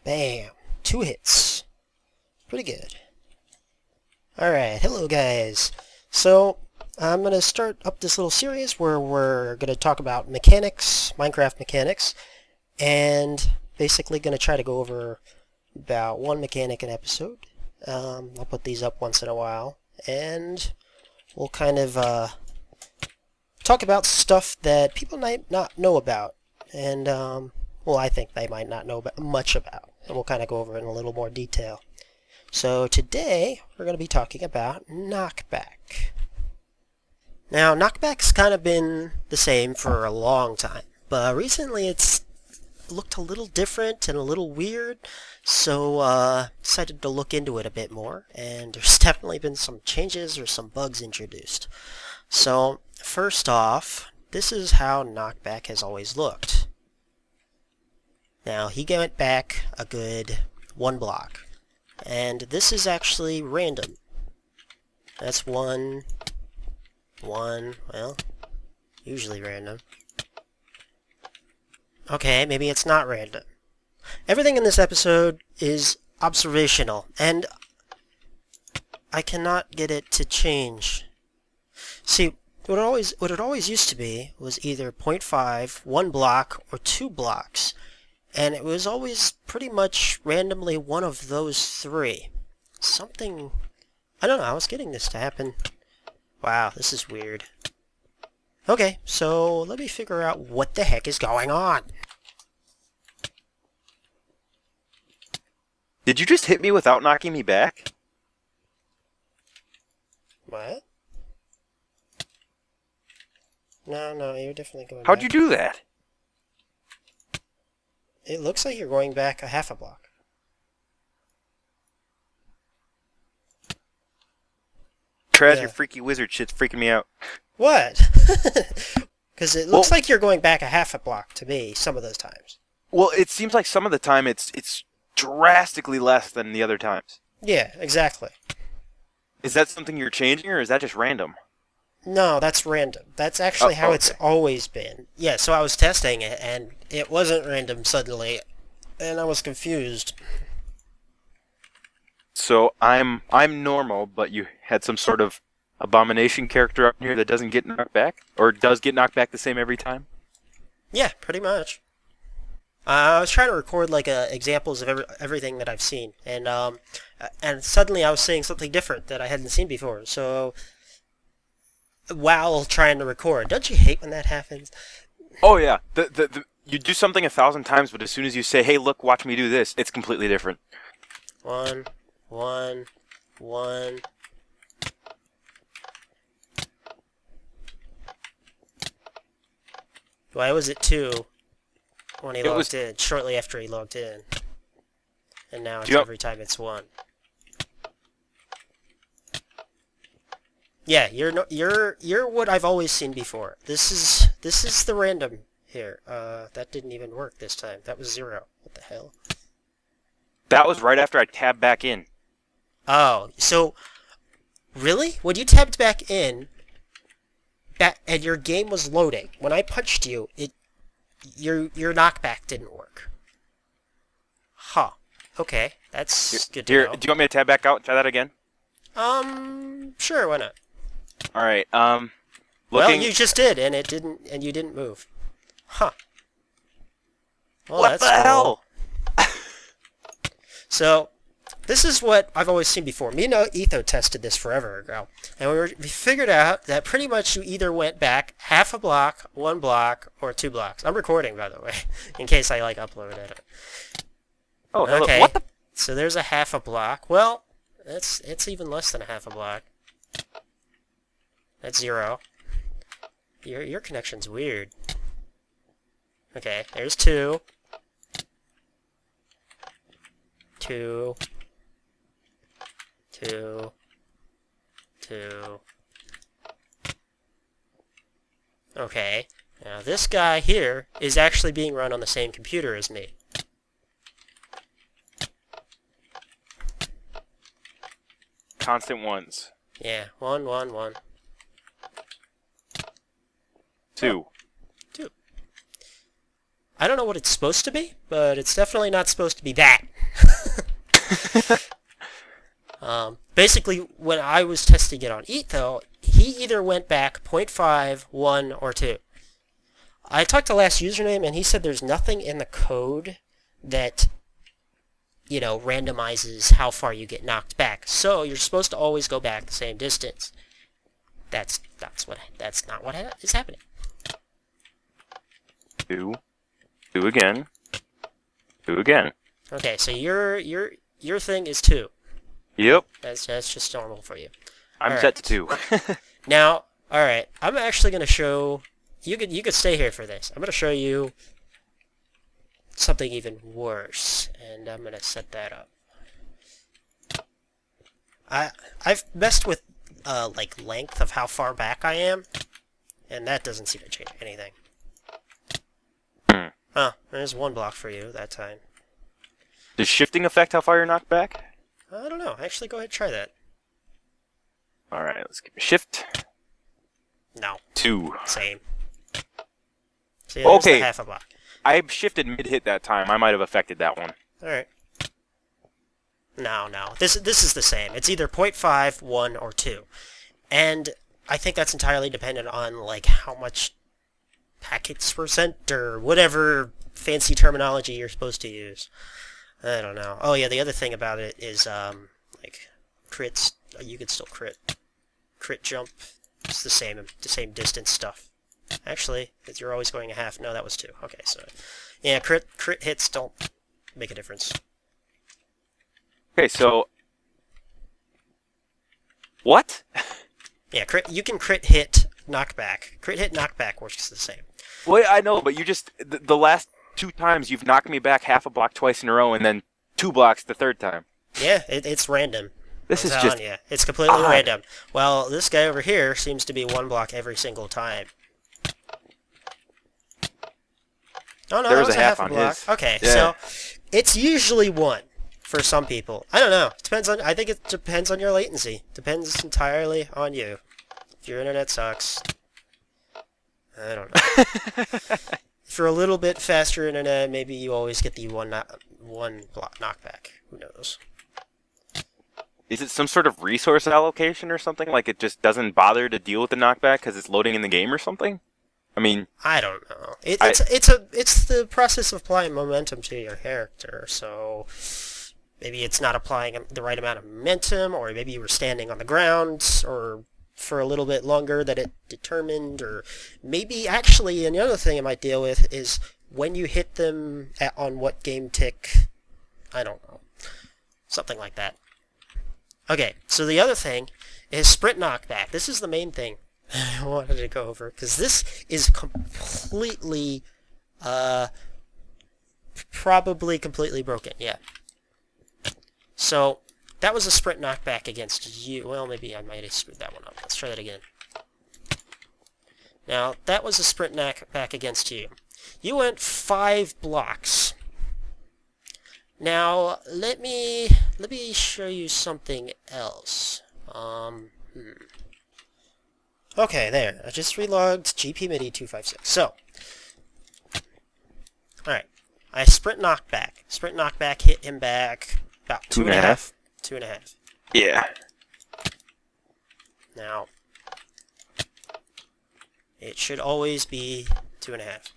Bam. 2 hits. Pretty good. Alright, hello guys. So, I'm going to start up this little series where we're going to talk about mechanics, Minecraft mechanics, and basically going to try to go over about one mechanic an episode. I'll put these up once in a while, and we'll kind of talk about stuff that people might not know about, and, well, I think they might not know much about, and we'll kind of go over it in a little more detail. So today, we're going to be talking about Knockback. Now, Knockback's kind of been the same for a long time, but recently it's looked a little different and a little weird, so decided to look into it a bit more, and there's definitely been some changes or some bugs introduced. So, first off, this is how Knockback has always looked. Now, he went back a good 1 block. And this is actually random. That's one, well, usually random. Okay, maybe it's not random. Everything in this episode is observational, and I cannot get it to change. See, what it always used to be was either 0.5, 1 block, or 2 blocks. And it was always pretty much randomly one of those 3. Something... I don't know, I was getting this to happen. Wow, this is weird. Okay, so let me figure out what the heck is going on. Did you just hit me without knocking me back? What? No, you're definitely going How'd back. you do that? It looks like you're going back a half a block. Trad, Yeah. your freaky wizard shit's freaking me out. What? Because it looks like you're going back a half a block to me some of those times. Well, it seems like some of the time it's drastically less than the other times. Yeah, exactly. Is that something you're changing, or is that just random? No, that's random. That's actually how it's always been. Yeah, so I was testing it, and it wasn't random suddenly, and I was confused. So I'm normal, but you had some sort of abomination character up here that doesn't get knocked back? Or does get knocked back the same every time? Yeah, pretty much. I was trying to record like examples of everything that I've seen, and suddenly I was seeing something different that I hadn't seen before. So while trying to record, don't you hate when that happens? Oh yeah, you do something 1,000 times, but as soon as you say, "Hey, look, watch me do this," it's completely different. One. Why was it 2 when he logged in? Shortly after he logged in, and now it's every time it's 1. Yeah, you're what I've always seen before. This is the random here. That didn't even work this time. That was 0. What the hell? That was right after I tabbed back in. Oh, so really? When you tabbed back in, and your game was loading, when I punched you, your knockback didn't work. Huh. Okay, that's good to know. Do you want me to tab back out and try that again? Sure, why not? All right. Well, you just did, and you didn't move. Huh. Well, what the hell? So, this is what I've always seen before. Me and Etho tested this forever ago, and we figured out that pretty much you either went back half a block, 1 block, or 2 blocks. I'm recording, by the way, in case I upload it. Oh, hello. Okay. What the? So there's a half a block. Well, it's even less than a half a block. That's 0. Your connection's weird. Okay, there's 2. 2. Okay, now this guy here is actually being run on the same computer as me. Constant ones. Yeah, 1, 1, 1. 2. 2. I don't know what it's supposed to be, but it's definitely not supposed to be that. Basically, when I was testing it on Eat, though, he either went back 0.5, 1, or 2. I talked to last username, and he said there's nothing in the code that, randomizes how far you get knocked back. So you're supposed to always go back the same distance. That's not what is happening. 2. 2 again. 2 again. Okay, so your thing is 2. Yep. That's just normal for you. I'm All set right. to 2. Now, all right, I'm actually going to show you could stay here for this. I'm going to show you something even worse, and I'm going to set that up. I've messed with length of how far back I am, and that doesn't seem to change anything. Oh, there's 1 block for you that time. Does shifting affect how far you're knocked back? I don't know. Actually, go ahead and try that. Alright, let's give it a shift. No. 2. Same. See, there's the half a block. I shifted mid-hit that time. I might have affected that one. Alright. No. This is the same. It's either 0.5, 1, or 2. And I think that's entirely dependent on, how much packets percent or whatever fancy terminology you're supposed to use. I don't know. Oh, yeah, the other thing about it is, crits. You could still crit. Crit jump. It's the same distance stuff. Actually, because you're always going a half. No, that was 2. Okay, so... Yeah, crit hits don't make a difference. Okay, so... What? Yeah, you can crit hit knockback. Crit hit knockback works the same. Well, I know, but you just... The last 2 times you've knocked me back half a block twice in a row, and then 2 blocks the 3rd time. Yeah, it's random. This is just... Yeah, it's completely odd. random. Well, this guy over here seems to be 1 block every single time. Oh no, there that was a half on block. his. Okay, Yeah. so it's usually 1 for some people. I don't know. I think it depends on your latency. Depends entirely on you. If your internet sucks, I don't know. If you're a little bit faster internet, maybe you always get the one block knockback. Who knows? Is it some sort of resource allocation or something? Like it just doesn't bother to deal with the knockback because it's loading in the game or something? I mean... I don't know. It's the process of applying momentum to your character, so... Maybe it's not applying the right amount of momentum, or maybe you were standing on the ground, or for a little bit longer that it determined, or maybe actually another thing it might deal with is when you hit them on what game tick, I don't know, something like that. Okay, so the other thing is sprint knockback. This is the main thing I wanted to go over, because this is completely, probably completely broken, yeah. So, that was a sprint knockback against you. Well, maybe I might have screwed that one up. Let's try that again. Now, that was a sprint knockback against you. You went 5 blocks. Now, let me show you something else. Okay, there. I just relogged GP MIDI 256. So, alright. I sprint knockback. Sprint knockback hit him back about 2.5. 2.5. Yeah. Now, it should always be 2.5.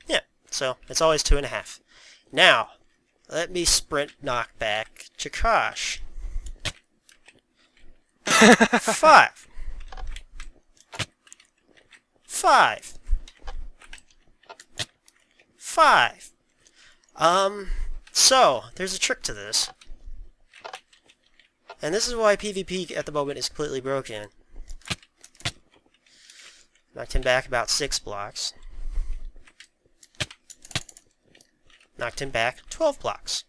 Yeah, so it's always 2.5. Now, let me sprint knockback Chakash. 5. 5. 5. So, there's a trick to this. And this is why PvP at the moment is completely broken. Knocked him back about 6 blocks. Knocked him back 12 blocks.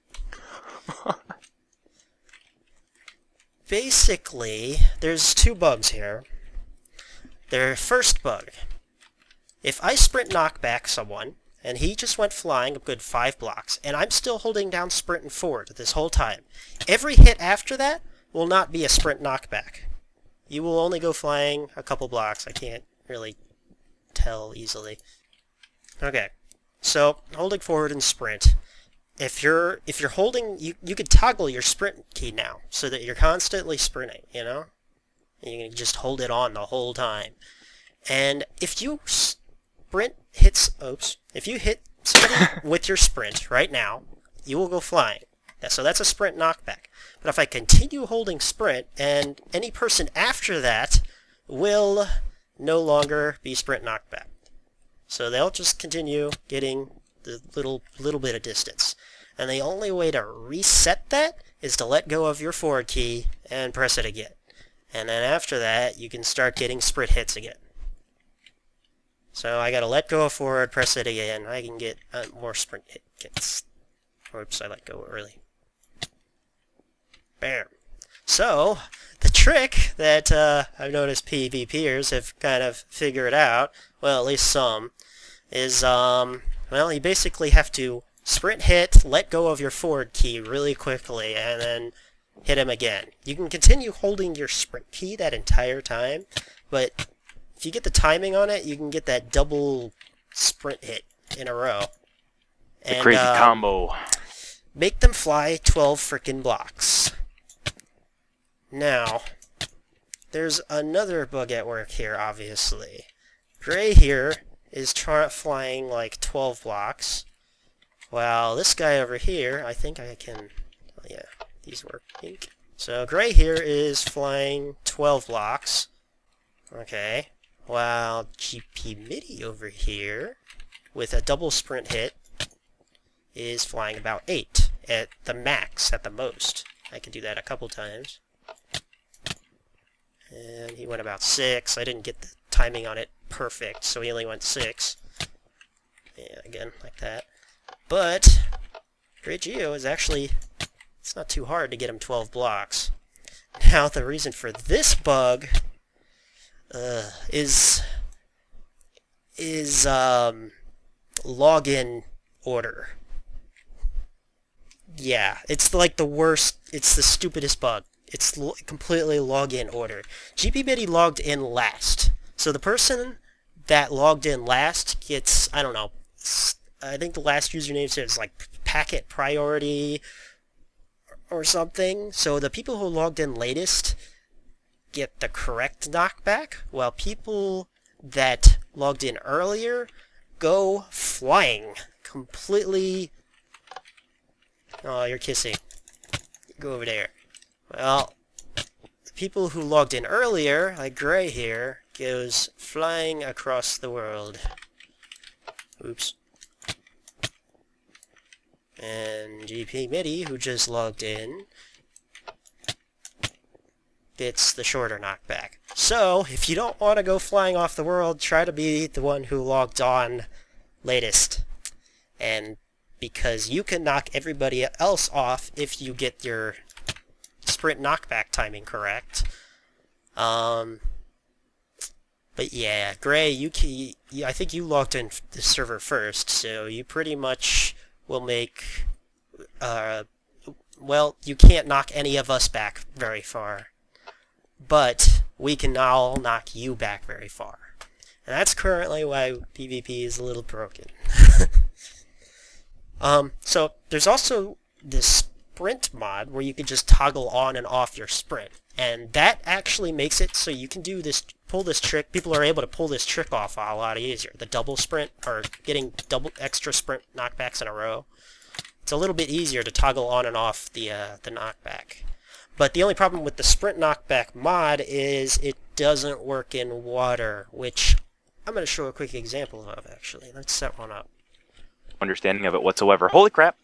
Basically, there's 2 bugs here. Their first bug. If I sprint knockback someone, and he just went flying a good 5 blocks, and I'm still holding down sprint and forward this whole time, every hit after that will not be a sprint knockback. You will only go flying a couple blocks. I can't really tell easily. Okay, so holding forward and sprint. If you're holding, you could toggle your sprint key now, so that you're constantly sprinting, you know? And you can just hold it on the whole time. And if you if you hit somebody with your sprint right now, you will go flying. So that's a sprint knockback. But if I continue holding sprint, and any person after that will no longer be sprint knockback. So they'll just continue getting the little bit of distance. And the only way to reset that is to let go of your forward key and press it again. And then after that, you can start getting sprint hits again. So I gotta let go of forward, press it again. I can get more sprint hits. Oops, I let go early. Bam. So, the trick that I've noticed PvPers have kind of figured out, well, at least some, is, well, you basically have to sprint hit, let go of your forward key really quickly, and then hit him again. You can continue holding your sprint key that entire time, but if you get the timing on it, you can get that double sprint hit in a row. The crazy combo. Make them fly 12 frickin' blocks. Now, there's another bug at work here, obviously. Gray here is flying like 12 blocks, while this guy over here, I think I can, oh yeah, these work pink. So Gray here is flying 12 blocks, okay, while GP MIDI over here, with a double sprint hit, is flying about 8 at the max, at the most. I can do that a couple times. And he went about 6. I didn't get the timing on it perfect, so he only went 6. Yeah, again, like that. But Great Geo is actually, it's not too hard to get him 12 blocks. Now, the reason for this bug is login order. Yeah, it's like the worst, it's the stupidest bug. It's completely login order. GP MIDI logged in last. So the person that logged in last gets, I don't know, I think the last username says like packet priority or something. So the people who logged in latest get the correct knockback, while people that logged in earlier go flying. Completely... Oh, you're kissing. Go over there. Well, the people who logged in earlier, like Gray here, goes flying across the world. Oops. And GP MIDI, who just logged in, gets the shorter knockback. So, if you don't want to go flying off the world, try to be the one who logged on latest. And because you can knock everybody else off if you get your sprint knockback timing correct. But yeah, Gray, I think you logged in the server first, so you pretty much will make, well, you can't knock any of us back very far, but we can all knock you back very far. And that's currently why PvP is a little broken. So there's also this sprint mod where you can just toggle on and off your sprint, and that actually makes it so you can do this, pull this trick. People are able to pull this trick off a lot easier. The double sprint, or getting double extra sprint knockbacks in a row. It's a little bit easier to toggle on and off the knockback. But the only problem with the sprint knockback mod is it doesn't work in water, which I'm going to show a quick example of, actually. Let's set one up. Understanding of it whatsoever. Holy crap!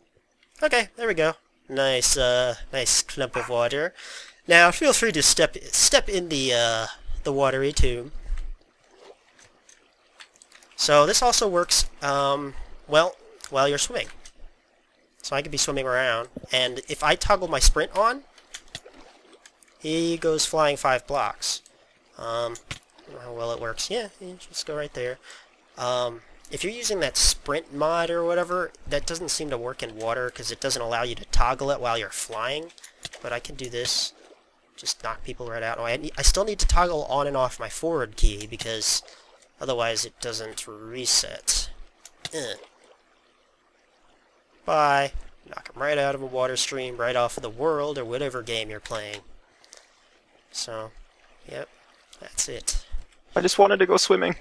Okay, there we go. Nice, nice clump of water. Now, feel free to step in the watery tube. So this also works, well, while you're swimming. So I could be swimming around, and if I toggle my sprint on, he goes flying 5 blocks. I don't know how well it works. Yeah, you just go right there. If you're using that sprint mod or whatever, that doesn't seem to work in water because it doesn't allow you to toggle it while you're flying. But I can do this. Just knock people right out. Oh, I still need to toggle on and off my forward key because Otherwise, it doesn't reset. Bye. Knock him right out of a water stream, right off of the world, or whatever game you're playing. So, yep, that's it. I just wanted to go swimming.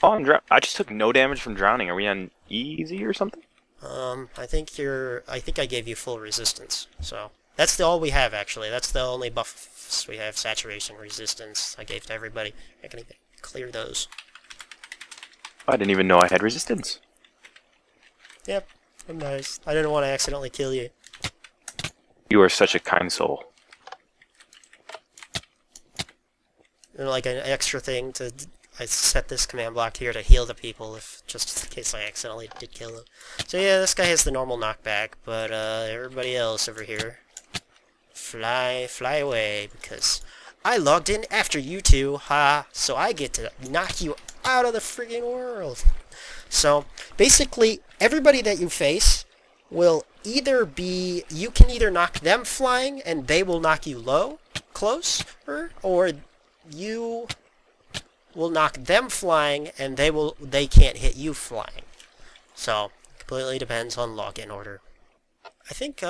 Oh, I just took no damage from drowning. Are we on easy or something? I think I gave you full resistance, so... That's all we have, actually. That's the only buffs we have. Saturation, resistance, I gave to everybody. I can even clear those. I didn't even know I had resistance. Yep, I'm nice. I didn't want to accidentally kill you. You are such a kind soul. And like an extra thing to... I set this command block here to heal the people, if just in case I accidentally did kill them. So yeah, this guy has the normal knockback, but everybody else over here... Fly away, because I logged in after you two, so I get to knock you out of the frigging world. So, basically, everybody that you face will either be, you can either knock them flying, and they will knock you close, or you will knock them flying, and they can't hit you flying. So, completely depends on login order. I think,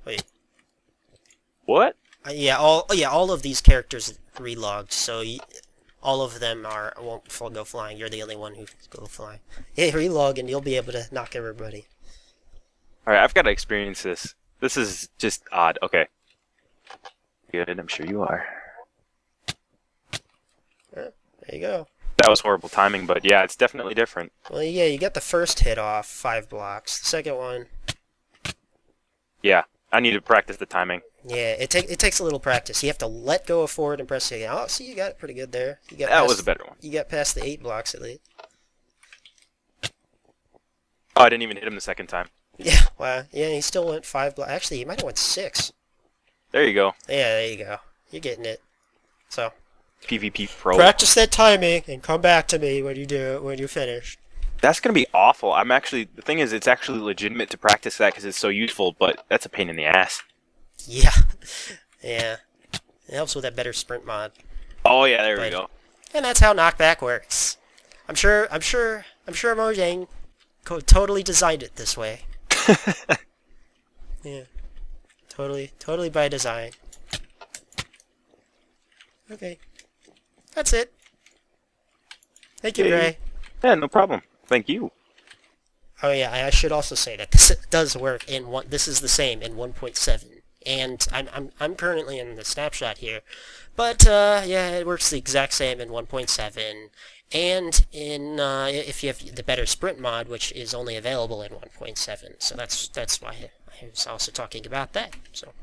wait. What? Yeah, all of these characters relogged, so all of them won't go flying. You're the only one who go flying. Yeah, relog and you'll be able to knock everybody. Alright, I've got to experience this. This is just odd. Okay. Good, I'm sure you are. Yeah, there you go. That was horrible timing, but yeah, it's definitely different. Well, yeah, you got the first hit off, 5 blocks. The second one... Yeah, I need to practice the timing. Yeah, it takes a little practice. You have to let go of forward and press it again. Oh, see, you got it pretty good there. That was a better one. You got past the 8 blocks at least. Oh, I didn't even hit him the second time. Yeah, wow. Yeah, he still went 5 blocks. Actually, he might have went 6. There you go. Yeah, there you go. You're getting it. So, PvP Pro. practice that timing and come back to me when you finish. That's going to be awful. The thing is, it's actually legitimate to practice that because it's so useful, but that's a pain in the ass. Yeah. Yeah. It helps with that better sprint mod. Oh yeah, there we go. And that's how Knockback works. I'm sure Mojang totally designed it this way. Yeah. Totally by design. Okay. That's it. Thank you, Ray. Yeah, no problem. Thank you. Oh yeah, I should also say that this does work in this is the same in 1.7. And I'm currently in the Snapshot here, but yeah, it works the exact same in 1.7, and in if you have the better sprint mod, which is only available in 1.7. So that's why I was also talking about that. So.